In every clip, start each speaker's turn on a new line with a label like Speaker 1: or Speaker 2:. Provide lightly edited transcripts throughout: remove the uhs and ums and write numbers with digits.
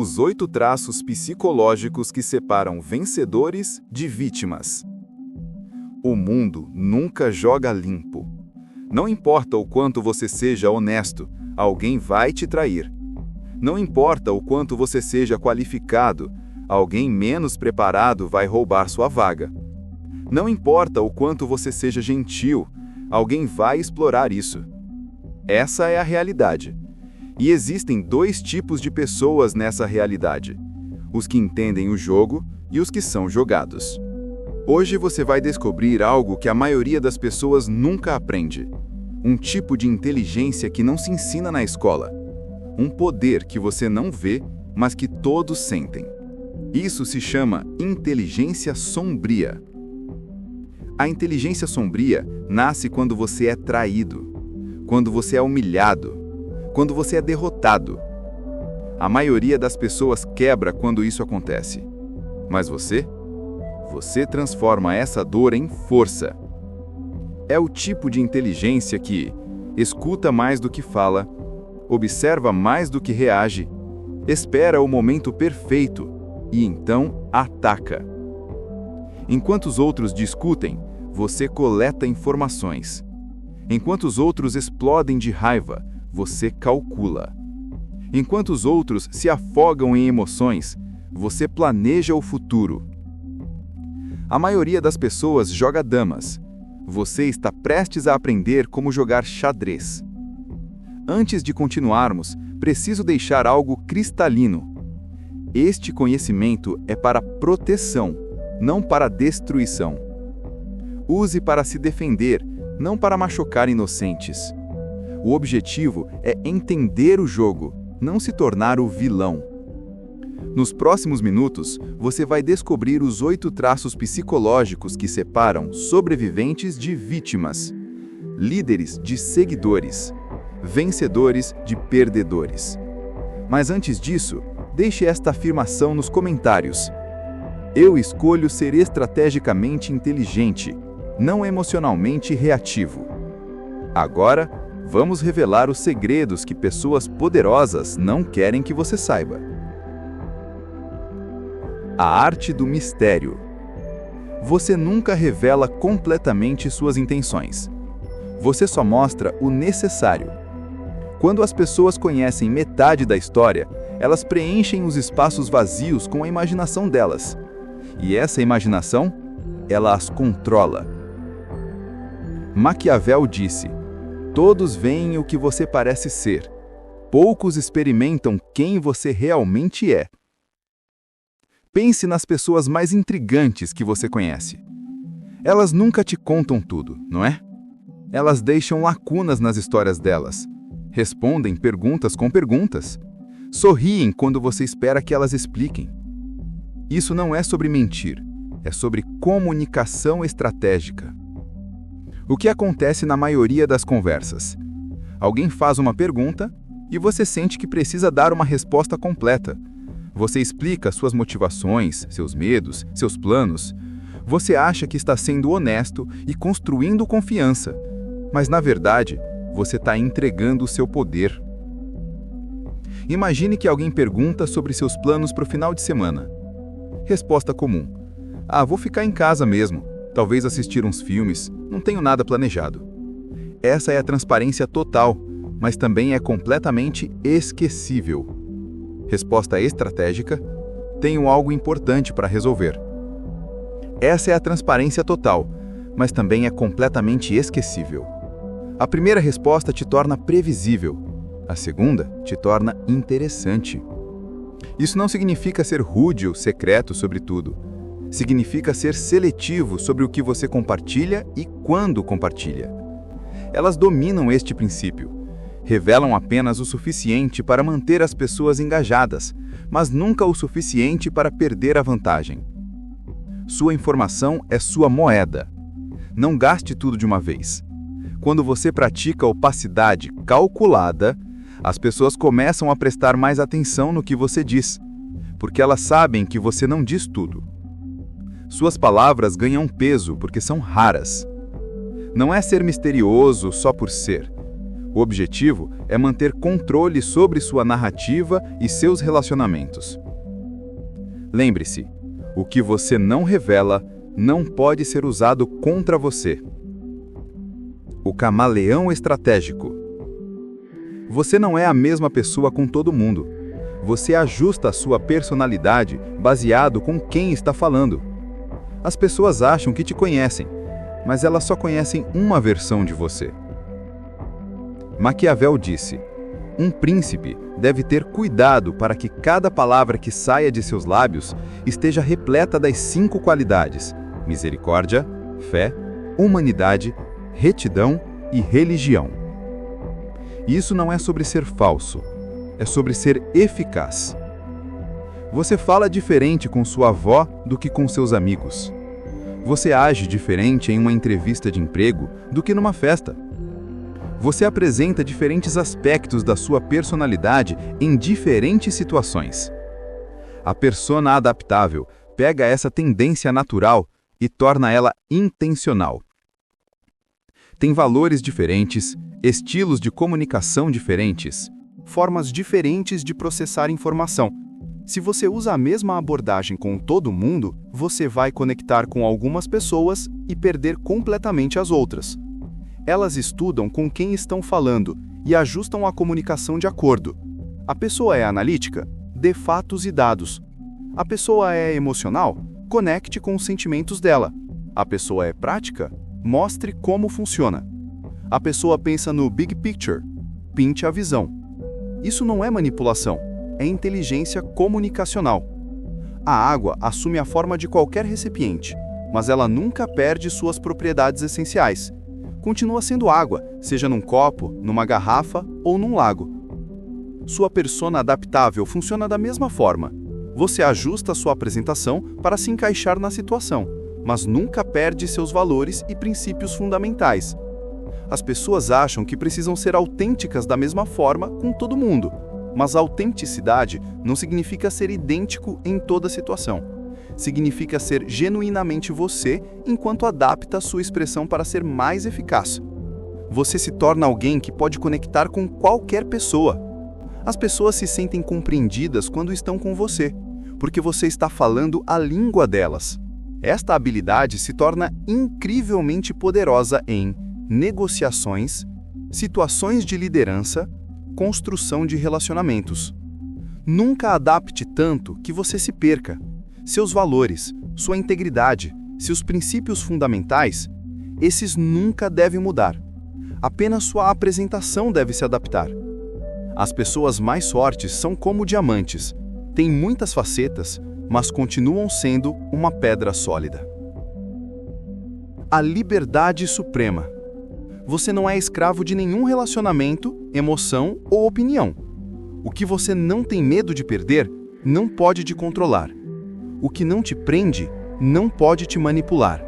Speaker 1: Os 8 traços psicológicos que separam vencedores de vítimas. O mundo nunca joga limpo. Não importa o quanto você seja honesto, alguém vai te trair. Não importa o quanto você seja qualificado, alguém menos preparado vai roubar sua vaga. Não importa o quanto você seja gentil, alguém vai explorar isso. Essa é a realidade. E existem 2 tipos de pessoas nessa realidade: os que entendem o jogo e os que são jogados. Hoje você vai descobrir algo que a maioria das pessoas nunca aprende. Um tipo de inteligência que não se ensina na escola. Um poder que você não vê, mas que todos sentem. Isso se chama inteligência sombria. A inteligência sombria nasce quando você é traído, quando você é humilhado, quando você é derrotado. A maioria das pessoas quebra quando isso acontece. Mas você transforma essa dor em força. É o tipo de inteligência que escuta mais do que fala, observa mais do que reage, espera o momento perfeito e então ataca. Enquanto os outros discutem, você coleta informações. Enquanto os outros explodem de raiva, você calcula. Enquanto os outros se afogam em emoções, você planeja o futuro. A maioria das pessoas joga damas. Você está prestes a aprender como jogar xadrez. Antes de continuarmos, preciso deixar algo cristalino. Este conhecimento é para proteção, não para destruição. Use para se defender, não para machucar inocentes. O objetivo é entender o jogo, não se tornar o vilão. Nos próximos minutos, você vai descobrir os 8 traços psicológicos que separam sobreviventes de vítimas, líderes de seguidores, vencedores de perdedores. Mas antes disso, deixe esta afirmação nos comentários. Eu escolho ser estrategicamente inteligente, não emocionalmente reativo. Agora, vamos revelar os segredos que pessoas poderosas não querem que você saiba. A arte do mistério. Você nunca revela completamente suas intenções. Você só mostra o necessário. Quando as pessoas conhecem metade da história, elas preenchem os espaços vazios com a imaginação delas. E essa imaginação, ela as controla. Maquiavel disse: todos veem o que você parece ser. Poucos experimentam quem você realmente é. Pense nas pessoas mais intrigantes que você conhece. Elas nunca te contam tudo, não é? Elas deixam lacunas nas histórias delas. Respondem perguntas com perguntas. Sorriem quando você espera que elas expliquem. Isso não é sobre mentir, é sobre comunicação estratégica. O que acontece na maioria das conversas? Alguém faz uma pergunta e você sente que precisa dar uma resposta completa. Você explica suas motivações, seus medos, seus planos. Você acha que está sendo honesto e construindo confiança, mas na verdade, você está entregando o seu poder. Imagine que alguém pergunta sobre seus planos para o final de semana. Resposta comum: vou ficar em casa mesmo, talvez assistir uns filmes, não tenho nada planejado. Essa é a transparência total, mas também é completamente esquecível. Resposta estratégica: tenho algo importante para resolver. Essa é a transparência total, mas também é completamente esquecível. A primeira resposta te torna previsível, a segunda te torna interessante. Isso não significa ser rude ou secreto sobre tudo. Significa ser seletivo sobre o que você compartilha e quando compartilha. Elas dominam este princípio. Revelam apenas o suficiente para manter as pessoas engajadas, mas nunca o suficiente para perder a vantagem. Sua informação é sua moeda. Não gaste tudo de uma vez. Quando você pratica opacidade calculada, as pessoas começam a prestar mais atenção no que você diz, porque elas sabem que você não diz tudo. Suas palavras ganham peso porque são raras. Não é ser misterioso só por ser. O objetivo é manter controle sobre sua narrativa e seus relacionamentos. Lembre-se, o que você não revela não pode ser usado contra você. O camaleão estratégico. Você não é a mesma pessoa com todo mundo. Você ajusta a sua personalidade baseado com quem está falando. As pessoas acham que te conhecem, mas elas só conhecem uma versão de você. Maquiavel disse: um príncipe deve ter cuidado para que cada palavra que saia de seus lábios esteja repleta das 5 qualidades: misericórdia, fé, humanidade, retidão e religião. Isso não é sobre ser falso, é sobre ser eficaz. Você fala diferente com sua avó do que com seus amigos. Você age diferente em uma entrevista de emprego do que numa festa. Você apresenta diferentes aspectos da sua personalidade em diferentes situações. A persona adaptável pega essa tendência natural e torna ela intencional. Tem valores diferentes, estilos de comunicação diferentes,
Speaker 2: formas diferentes de processar informação. Se você usa a mesma abordagem com todo mundo, você vai conectar com algumas pessoas e perder completamente as outras. Elas estudam com quem estão falando e ajustam a comunicação de acordo. A pessoa é analítica? Dê fatos e dados. A pessoa é emocional? Conecte com os sentimentos dela. A pessoa é prática? Mostre como funciona. A pessoa pensa no big picture? Pinte a visão. Isso não é manipulação, é inteligência comunicacional. A água assume a forma de qualquer recipiente, mas ela nunca perde suas propriedades essenciais. Continua sendo água, seja num copo, numa garrafa ou num lago. Sua persona adaptável funciona da mesma forma. Você ajusta sua apresentação para se encaixar na situação, mas nunca perde seus valores e princípios fundamentais. As pessoas acham que precisam ser autênticas da mesma forma com todo mundo, mas a autenticidade não significa ser idêntico em toda situação. Significa ser genuinamente você enquanto adapta a sua expressão para ser mais eficaz. Você se torna alguém que pode conectar com qualquer pessoa. As pessoas se sentem compreendidas quando estão com você, porque você está falando a língua delas. Esta habilidade se torna incrivelmente poderosa em negociações, situações de liderança, construção de relacionamentos. Nunca adapte tanto que você se perca. Seus valores, sua integridade, seus princípios fundamentais, esses nunca devem mudar. Apenas sua apresentação deve se adaptar. As pessoas mais fortes são como diamantes. Têm muitas facetas, mas continuam sendo uma pedra sólida. A liberdade suprema. Você não é escravo de nenhum relacionamento, emoção ou opinião. O que você não tem medo de perder, não pode te controlar. O que não te prende, não pode te manipular.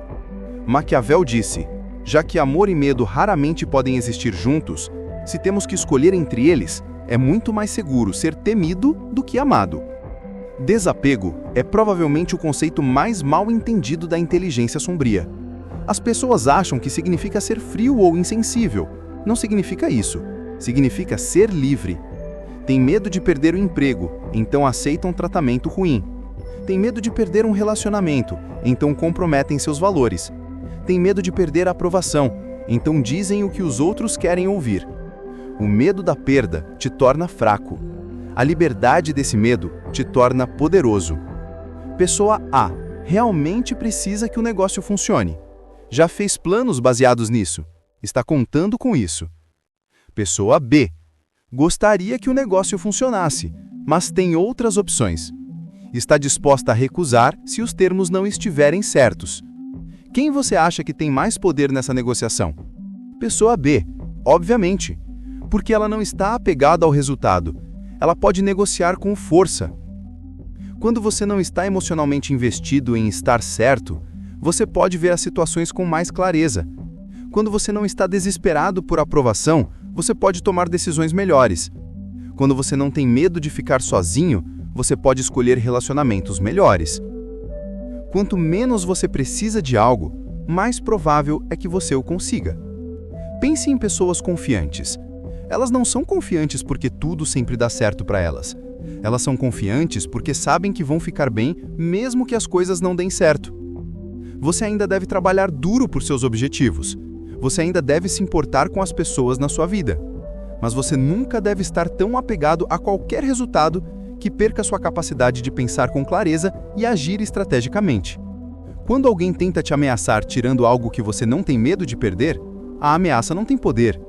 Speaker 2: Maquiavel disse: já que amor e medo raramente podem existir juntos, se temos que escolher entre eles, é muito mais seguro ser temido do que amado. Desapego é provavelmente o conceito mais mal entendido da inteligência sombria. As pessoas acham que significa ser frio ou insensível. Não significa isso. Significa ser livre. Tem medo de perder o emprego, então aceitam um tratamento ruim. Tem medo de perder um relacionamento, então comprometem seus valores. Tem medo de perder a aprovação, então dizem o que os outros querem ouvir. O medo da perda te torna fraco. A liberdade desse medo te torna poderoso. Pessoa A realmente precisa que o negócio funcione. Já fez planos baseados nisso. Está contando com isso. Pessoa B gostaria que o negócio funcionasse, mas tem outras opções. Está disposta a recusar se os termos não estiverem certos. Quem você acha que tem mais poder nessa negociação? Pessoa B, obviamente, porque ela não está apegada ao resultado. Ela pode negociar com força. Quando você não está emocionalmente investido em estar certo, você pode ver as situações com mais clareza. Quando você não está desesperado por aprovação, você pode tomar decisões melhores. Quando você não tem medo de ficar sozinho, você pode escolher relacionamentos melhores. Quanto menos você precisa de algo, mais provável é que você o consiga. Pense em pessoas confiantes. Elas não são confiantes porque tudo sempre dá certo para elas. Elas são confiantes porque sabem que vão ficar bem mesmo que as coisas não deem certo. Você ainda deve trabalhar duro por seus objetivos. Você ainda deve se importar com as pessoas na sua vida. Mas você nunca deve estar tão apegado a qualquer resultado que perca sua capacidade de pensar com clareza e agir estrategicamente. Quando alguém tenta te ameaçar tirando algo que você não tem medo de perder, a ameaça não tem poder.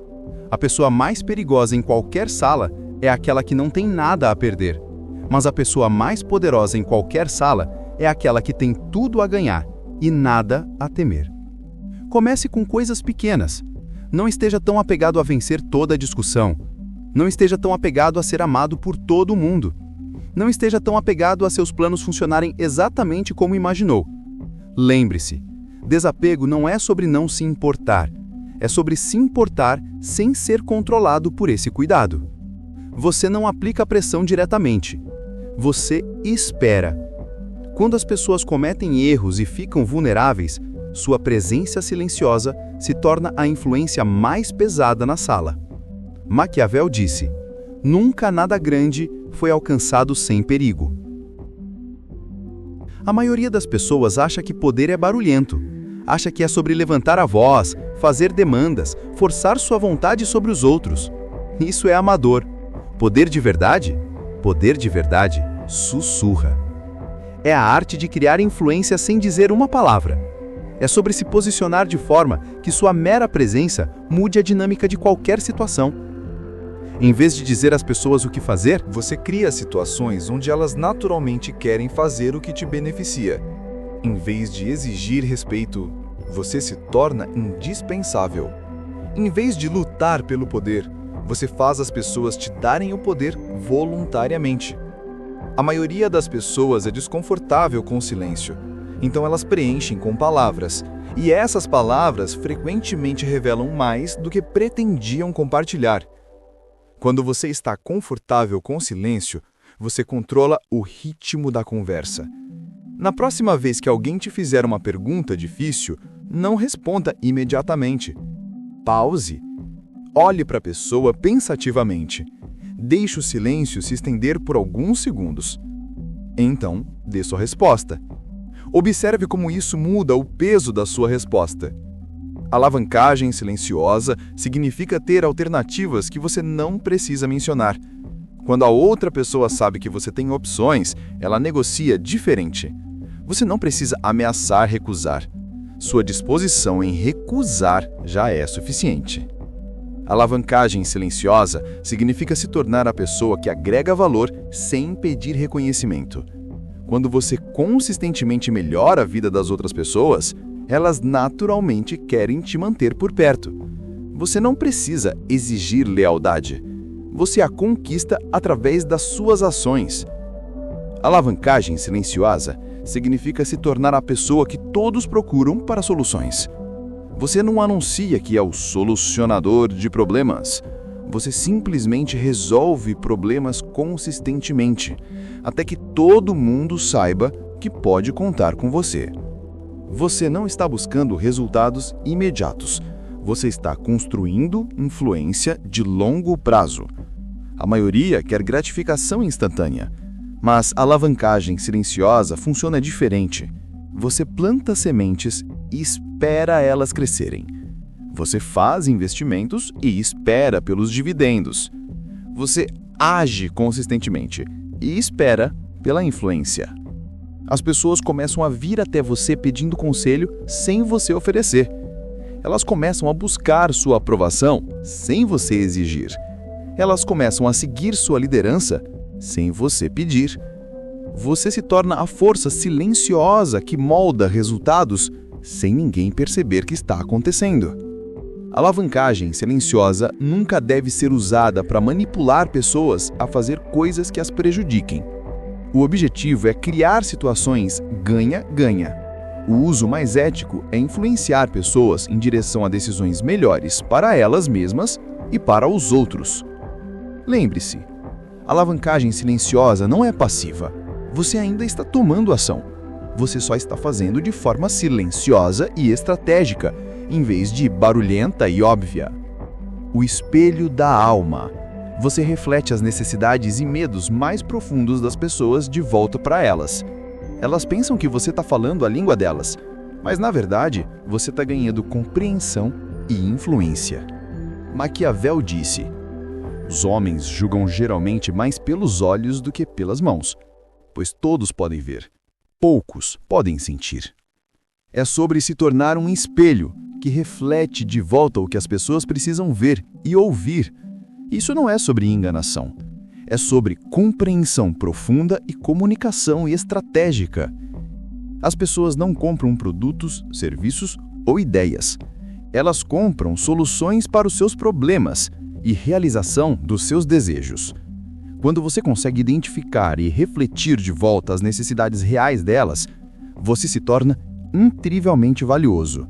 Speaker 2: A pessoa mais perigosa em qualquer sala é aquela que não tem nada a perder. Mas a pessoa mais poderosa em qualquer sala é aquela que tem tudo a ganhar e nada a temer. Comece com coisas pequenas. Não esteja tão apegado a vencer toda a discussão. Não esteja tão apegado a ser amado por todo mundo. Não esteja tão apegado a seus planos funcionarem exatamente como imaginou. Lembre-se, desapego não é sobre não se importar. É sobre se importar sem ser controlado por esse cuidado. Você não aplica pressão diretamente. Você espera. Quando as pessoas cometem erros e ficam vulneráveis, sua presença silenciosa se torna a influência mais pesada na sala. Maquiavel disse: "Nunca nada grande foi alcançado sem perigo." A maioria das pessoas acha que poder é barulhento. Acha que é sobre levantar a voz, fazer demandas, forçar sua vontade sobre os outros. Isso é amador. Poder de verdade? Poder de verdade sussurra. É a arte de criar influência sem dizer uma palavra. É sobre se posicionar de forma que sua mera presença mude a dinâmica de qualquer situação. Em vez de dizer às pessoas o que fazer,
Speaker 1: Você cria situações onde elas naturalmente querem fazer o que te beneficia. Em vez de exigir respeito, você se torna indispensável. Em vez de lutar pelo poder, você faz as pessoas te darem o poder voluntariamente. A maioria das pessoas é desconfortável com o silêncio, então elas preenchem com palavras, e essas palavras frequentemente revelam mais do que pretendiam compartilhar. Quando você está confortável com o silêncio, você controla o ritmo da conversa. Na próxima vez que alguém te fizer uma pergunta difícil, não responda imediatamente. Pause. Olhe para a pessoa pensativamente. Deixe o silêncio se estender por alguns segundos. Então, dê sua resposta. Observe como isso muda o peso da sua resposta. Alavancagem silenciosa significa ter alternativas que você não precisa mencionar. Quando a outra pessoa sabe que você tem opções, ela negocia diferente. Você não precisa ameaçar recusar. Sua disposição em recusar já é suficiente. Alavancagem silenciosa significa se tornar a pessoa que agrega valor sem pedir reconhecimento. Quando você consistentemente melhora a vida das outras pessoas, elas naturalmente querem te manter por perto. Você não precisa exigir lealdade. Você a conquista através das suas ações. Alavancagem silenciosa significa se tornar a pessoa que todos procuram para soluções. Você não anuncia que é o solucionador de problemas. Você simplesmente resolve problemas consistentemente, até que todo mundo saiba que pode contar com você. Você não está buscando resultados imediatos. Você está construindo influência de longo prazo. A maioria quer gratificação instantânea, mas a alavancagem silenciosa funciona diferente. Você planta sementes e espera elas crescerem. Você faz investimentos e espera pelos dividendos. Você age consistentemente e espera pela influência. As pessoas começam a vir até você pedindo conselho sem você oferecer. Elas começam a buscar sua aprovação sem você exigir. Elas começam a seguir sua liderança sem você pedir. Você se torna a força silenciosa que molda resultados sem ninguém perceber que está acontecendo. A alavancagem silenciosa nunca deve ser usada para manipular pessoas a fazer coisas que as prejudiquem. O objetivo é criar situações ganha-ganha. O uso mais ético é influenciar pessoas em direção a decisões melhores para elas mesmas e para os outros. Lembre-se, a alavancagem silenciosa não é passiva. Você ainda está tomando ação. Você só está fazendo de forma silenciosa e estratégica, em vez de barulhenta e óbvia.
Speaker 2: o espelho da alma. Você reflete as necessidades e medos mais profundos das pessoas de volta para elas. Elas pensam que você está falando a língua delas, mas na verdade você está ganhando compreensão e influência. Maquiavel disse: os homens julgam geralmente mais pelos olhos do que pelas mãos, pois todos podem ver, poucos podem sentir. É sobre se tornar um espelho que reflete de volta o que as pessoas precisam ver e ouvir. Isso não é sobre enganação. É sobre compreensão profunda e comunicação estratégica. As pessoas não compram produtos, serviços ou ideias. Elas compram soluções para os seus problemas e realização dos seus desejos. Quando você consegue identificar e refletir de volta as necessidades reais delas, você se torna incrivelmente valioso.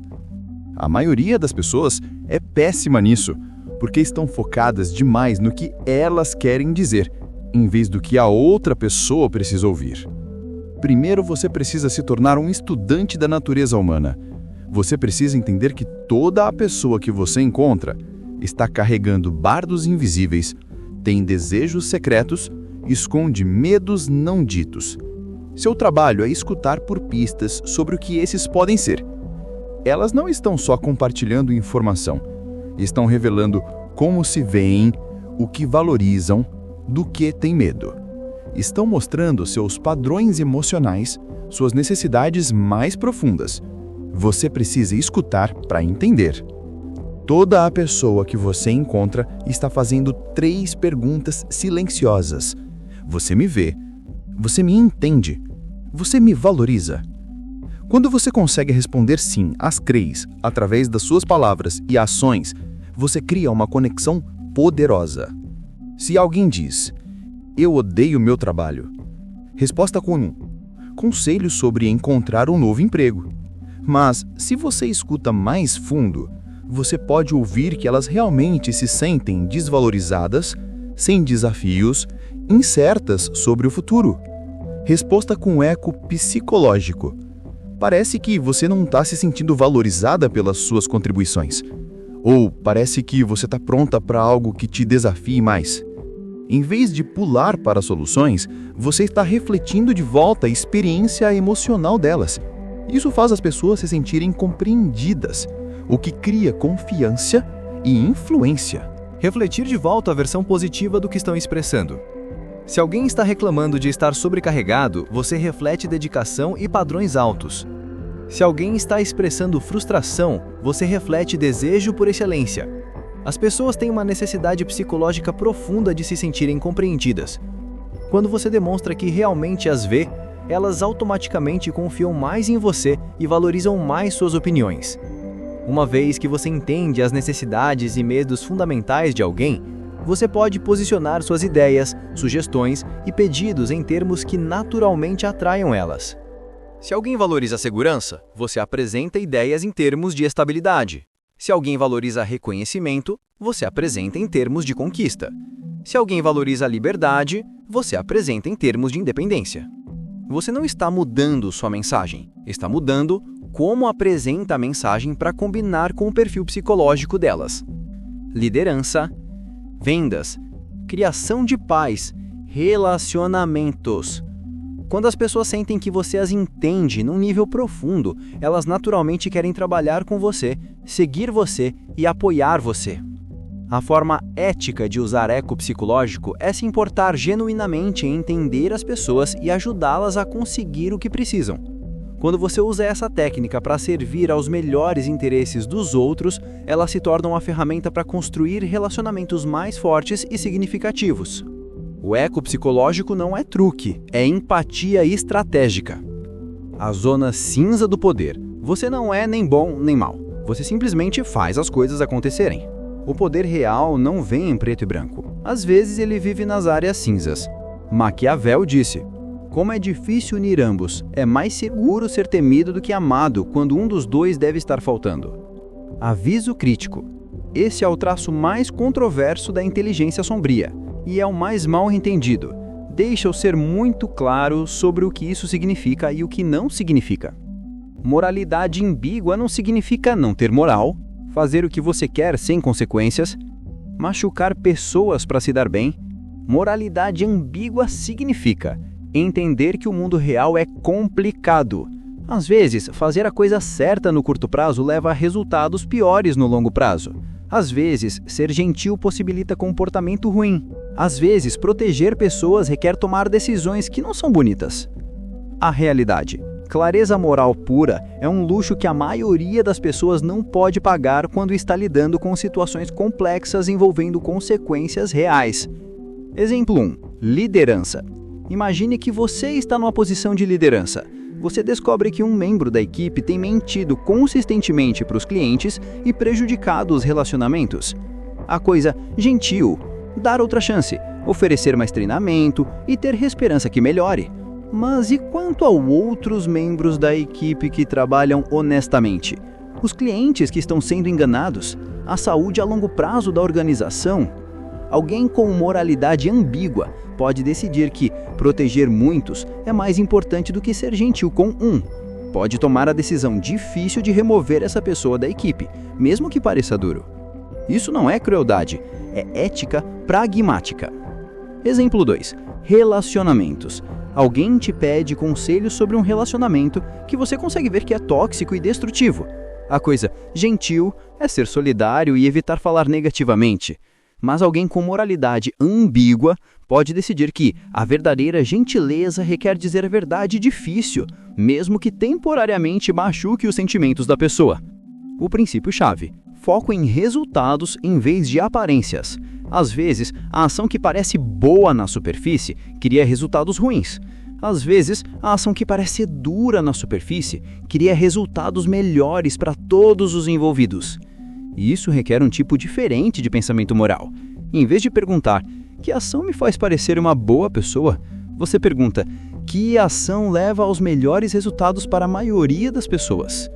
Speaker 2: A maioria das pessoas é péssima nisso, porque estão focadas demais no que elas querem dizer, em vez do que a outra pessoa precisa ouvir. Primeiro, você precisa se tornar um estudante da natureza humana. Você precisa entender que toda a pessoa que você encontra está carregando bardos invisíveis, tem desejos secretos, esconde medos não ditos. Seu trabalho é escutar por pistas sobre o que esses podem ser. Elas não estão só compartilhando informação, estão revelando como se veem, o que valorizam, do que têm medo. Estão mostrando seus padrões emocionais, suas necessidades mais profundas. Você precisa escutar para entender. Toda a pessoa que você encontra está fazendo 3 perguntas silenciosas. Você me vê? Você me entende? Você me valoriza? Quando você consegue responder sim às 3 através das suas palavras e ações, você cria uma conexão poderosa. Se alguém diz: eu odeio meu trabalho, resposta comum: conselho sobre encontrar um novo emprego. Mas, se você escuta mais fundo, você pode ouvir que elas realmente se sentem desvalorizadas, sem desafios, incertas sobre o futuro. Resposta com eco psicológico: parece que você não está se sentindo valorizada pelas suas contribuições. Ou parece que você está pronta para algo que te desafie mais. Em vez de pular para soluções, você está refletindo de volta a experiência emocional delas. Isso faz as pessoas se sentirem compreendidas, o que cria confiança e influência.
Speaker 3: Refletir de volta a versão positiva do que estão expressando. Se alguém está reclamando de estar sobrecarregado, você reflete dedicação e padrões altos. Se alguém está expressando frustração, você reflete desejo por excelência. As pessoas têm uma necessidade psicológica profunda de se sentirem compreendidas. Quando você demonstra que realmente as vê, elas automaticamente confiam mais em você e valorizam mais suas opiniões. Uma vez que você entende as necessidades e medos fundamentais de alguém, você pode posicionar suas ideias, sugestões e pedidos em termos que naturalmente atraiam elas. Se alguém valoriza a segurança, você apresenta ideias em termos de estabilidade. Se alguém valoriza reconhecimento, você apresenta em termos de conquista. Se alguém valoriza a liberdade, você apresenta em termos de independência. Você não está mudando sua mensagem, está mudando como apresenta a mensagem para combinar com o perfil psicológico delas. Liderança, vendas, criação de paz, relacionamentos. Quando as pessoas sentem que você as entende num nível profundo, elas naturalmente querem trabalhar com você, seguir você e apoiar você. A forma ética de usar eco psicológico é se importar genuinamente em entender as pessoas e ajudá-las a conseguir o que precisam. Quando você usa essa técnica para servir aos melhores interesses dos outros, ela se torna uma ferramenta para construir relacionamentos mais fortes e significativos. O eco psicológico não é truque, é empatia estratégica. A zona cinza do poder. Você não é nem bom nem mal. Você simplesmente faz as coisas acontecerem. O poder real não vem em preto e branco. Às vezes ele vive nas áreas cinzas. Maquiavel disse: como é difícil unir ambos, é mais seguro ser temido do que amado quando um dos dois deve estar faltando. Aviso crítico. Esse é o traço mais controverso da inteligência sombria, e é o mais mal entendido. Deixa-o ser muito claro sobre o que isso significa e o que não significa. Moralidade ambígua não significa não ter moral, fazer o que você quer sem consequências,
Speaker 4: machucar pessoas para se dar bem. Moralidade ambígua significa entender que o mundo real é complicado. Às vezes, fazer a coisa certa no curto prazo leva a resultados piores no longo prazo. Às vezes, ser gentil possibilita comportamento ruim. Às vezes, proteger pessoas requer tomar decisões que não são bonitas. A realidade. Clareza moral pura é um luxo que a maioria das pessoas não pode pagar quando está lidando com situações complexas envolvendo consequências reais. Exemplo 1. Liderança. Imagine que você está numa posição de liderança. Você descobre que um membro da equipe tem mentido consistentemente para os clientes e prejudicado os relacionamentos. A coisa gentil, dar outra chance, oferecer mais treinamento e ter esperança que melhore. Mas e quanto a outros membros da equipe que trabalham honestamente? Os clientes que estão sendo enganados? A saúde a longo prazo da organização? Alguém com moralidade ambígua pode decidir que proteger muitos é mais importante do que ser gentil com um. Pode tomar a decisão difícil de remover essa pessoa da equipe, mesmo que pareça duro. Isso não é crueldade, é ética pragmática. Exemplo 2. Relacionamentos. Alguém te pede conselhos sobre um relacionamento que você consegue ver que é tóxico e destrutivo. A coisa gentil é ser solidário e evitar falar negativamente. Mas alguém com moralidade ambígua pode decidir que a verdadeira gentileza requer dizer a verdade difícil, mesmo que temporariamente machuque os sentimentos da pessoa. O princípio-chave: foco em resultados em vez de aparências. Às vezes, a ação que parece boa na superfície cria resultados ruins. Às vezes, a ação que parece dura na superfície cria resultados melhores para todos os envolvidos. E isso requer um tipo diferente de pensamento moral. Em vez de perguntar, que ação me faz parecer uma boa pessoa? Você pergunta, que ação leva aos melhores resultados para a maioria das pessoas?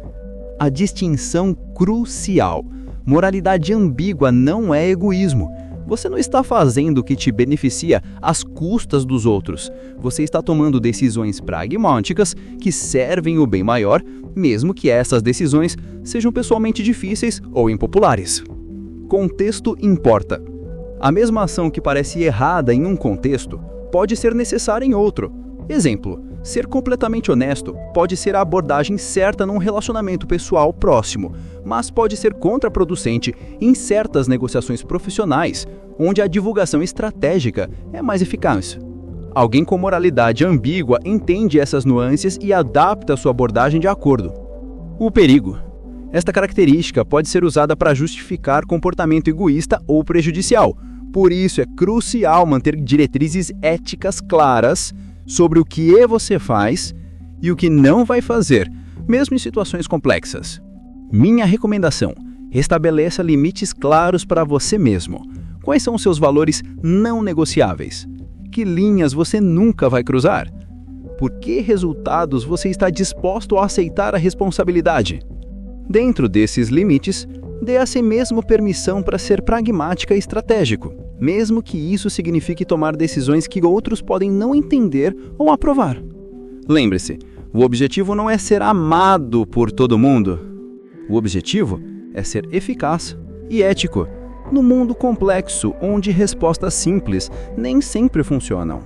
Speaker 4: A distinção crucial. Moralidade ambígua não é egoísmo. Você não está fazendo o que te beneficia às custas dos outros. Você está tomando decisões pragmáticas que servem o bem maior, mesmo que essas decisões sejam pessoalmente difíceis ou impopulares. Contexto importa. A mesma ação que parece errada em um contexto pode ser necessária em outro. Exemplo, ser completamente honesto pode ser a abordagem certa num relacionamento pessoal próximo, mas pode ser contraproducente em certas negociações profissionais, onde a divulgação estratégica é mais eficaz. Alguém com moralidade ambígua entende essas nuances e adapta sua abordagem de acordo. O perigo. Esta característica pode ser usada para justificar comportamento egoísta ou prejudicial. Por isso é crucial manter diretrizes éticas claras sobre o que você faz e o que não vai fazer, mesmo em situações complexas. Minha recomendação: estabeleça limites claros para você mesmo. Quais são os seus valores não negociáveis? Que linhas você nunca vai cruzar? Por que resultados você está disposto a aceitar a responsabilidade? Dentro desses limites, dê a si mesmo permissão para ser pragmática e estratégico, mesmo que isso signifique tomar decisões que outros podem não entender ou aprovar. Lembre-se, o objetivo não é ser amado por todo mundo. O objetivo é ser eficaz e ético, no mundo complexo onde respostas simples nem sempre funcionam.